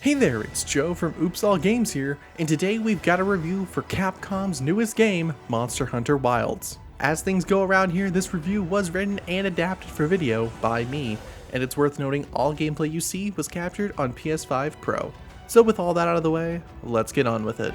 Hey there, it's Joe from Oops All Games here, and today we've got a review for Capcom's newest game, Monster Hunter Wilds. As things go around here, this review was written and adapted for video by me, and it's worth noting all gameplay you see was captured on PS5 Pro. So with all that out of the way, let's get on with it.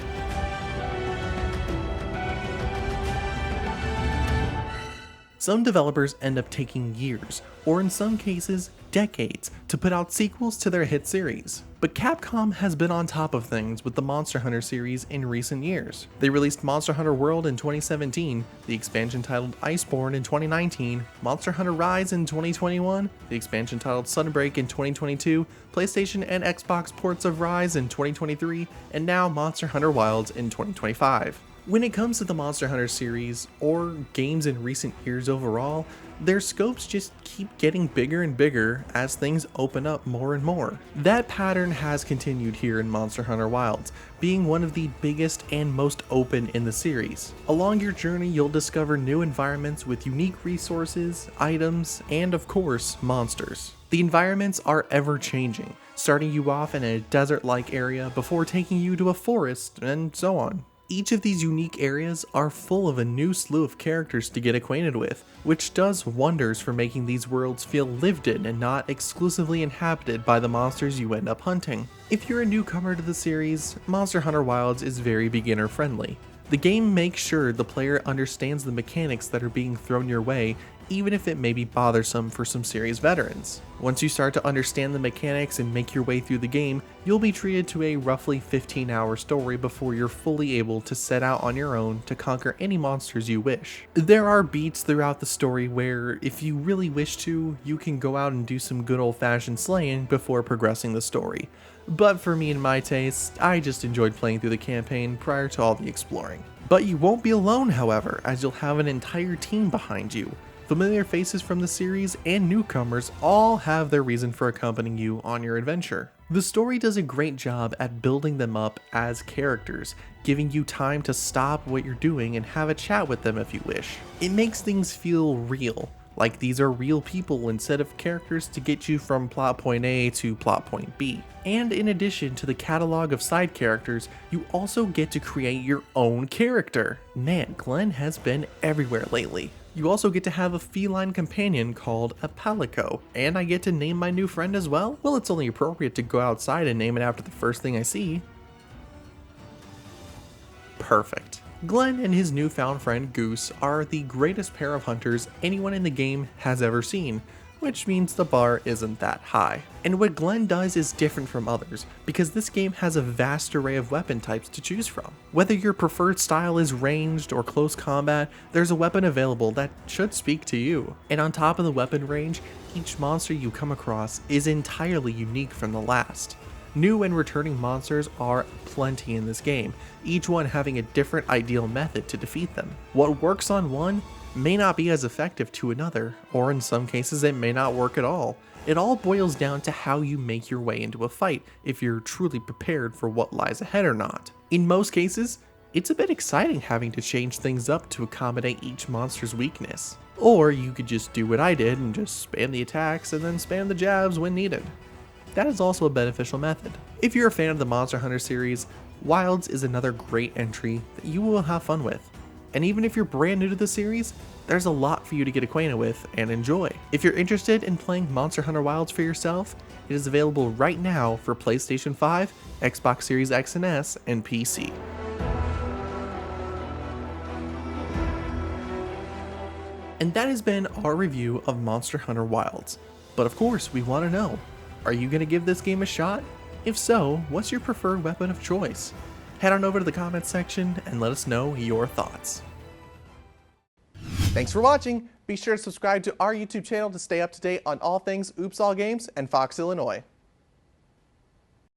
Some developers end up taking years, or in some cases, decades, to put out sequels to their hit series. But Capcom has been on top of things with the Monster Hunter series in recent years. They released Monster Hunter World in 2017, the expansion titled Iceborne in 2019, Monster Hunter Rise in 2021, the expansion titled Sunbreak in 2022, PlayStation and Xbox ports of Rise in 2023, and now Monster Hunter Wilds in 2025. When it comes to the Monster Hunter series, or games in recent years overall, their scopes just keep getting bigger and bigger as things open up more and more. That pattern has continued here in Monster Hunter Wilds, being one of the biggest and most open in the series. Along your journey, you'll discover new environments with unique resources, items, and of course, monsters. The environments are ever changing, starting you off in a desert-like area before taking you to a forest, and so on. Each of these unique areas are full of a new slew of characters to get acquainted with, which does wonders for making these worlds feel lived in and not exclusively inhabited by the monsters you end up hunting. If you're a newcomer to the series, Monster Hunter Wilds is very beginner friendly. The game makes sure the player understands the mechanics that are being thrown your way, even if it may be bothersome for some series veterans. Once you start to understand the mechanics and make your way through the game, you'll be treated to a roughly 15-hour story before you're fully able to set out on your own to conquer any monsters you wish. There are beats throughout the story where, if you really wish to, you can go out and do some good old-fashioned slaying before progressing the story. But for me and my taste, I just enjoyed playing through the campaign prior to all the exploring. But you won't be alone, however, as you'll have an entire team behind you. Familiar faces from the series and newcomers all have their reason for accompanying you on your adventure. The story does a great job at building them up as characters, giving you time to stop what you're doing and have a chat with them if you wish. It makes things feel real, like these are real people instead of characters to get you from plot point A to plot point B. And in addition to the catalog of side characters, you also get to create your own character. Man, Glenn has been everywhere lately. You also get to have a feline companion called a palico, and I get to name my new friend as well? Well, it's only appropriate to go outside and name it after the first thing I see. Perfect. Glenn and his newfound friend Goose are the greatest pair of hunters anyone in the game has ever seen, which means the bar isn't that high. And what Glenn does is different from others, because this game has a vast array of weapon types to choose from. Whether your preferred style is ranged or close combat, there's a weapon available that should speak to you. And on top of the weapon range, each monster you come across is entirely unique from the last. New and returning monsters are plenty in this game, each one having a different ideal method to defeat them. What works on one may not be as effective to another, or in some cases it may not work at all. It all boils down to how you make your way into a fight, if you're truly prepared for what lies ahead or not. In most cases, it's a bit exciting having to change things up to accommodate each monster's weakness. Or you could just do what I did and just spam the attacks and then spam the jabs when needed. That is also a beneficial method. If you're a fan of the Monster Hunter series, Wilds is another great entry that you will have fun with. And even if you're brand new to the series, there's a lot for you to get acquainted with and enjoy. If you're interested in playing Monster Hunter Wilds for yourself, it is available right now for PlayStation 5, Xbox Series X and S, and PC. And that has been our review of Monster Hunter Wilds. But of course, we want to know, are you going to give this game a shot? If so, what's your preferred weapon of choice? Head on over to the comments section and let us know your thoughts. Thanks for watching. Be sure to subscribe to our YouTube channel to stay up to date on all things Oops All Games and Fox, Illinois.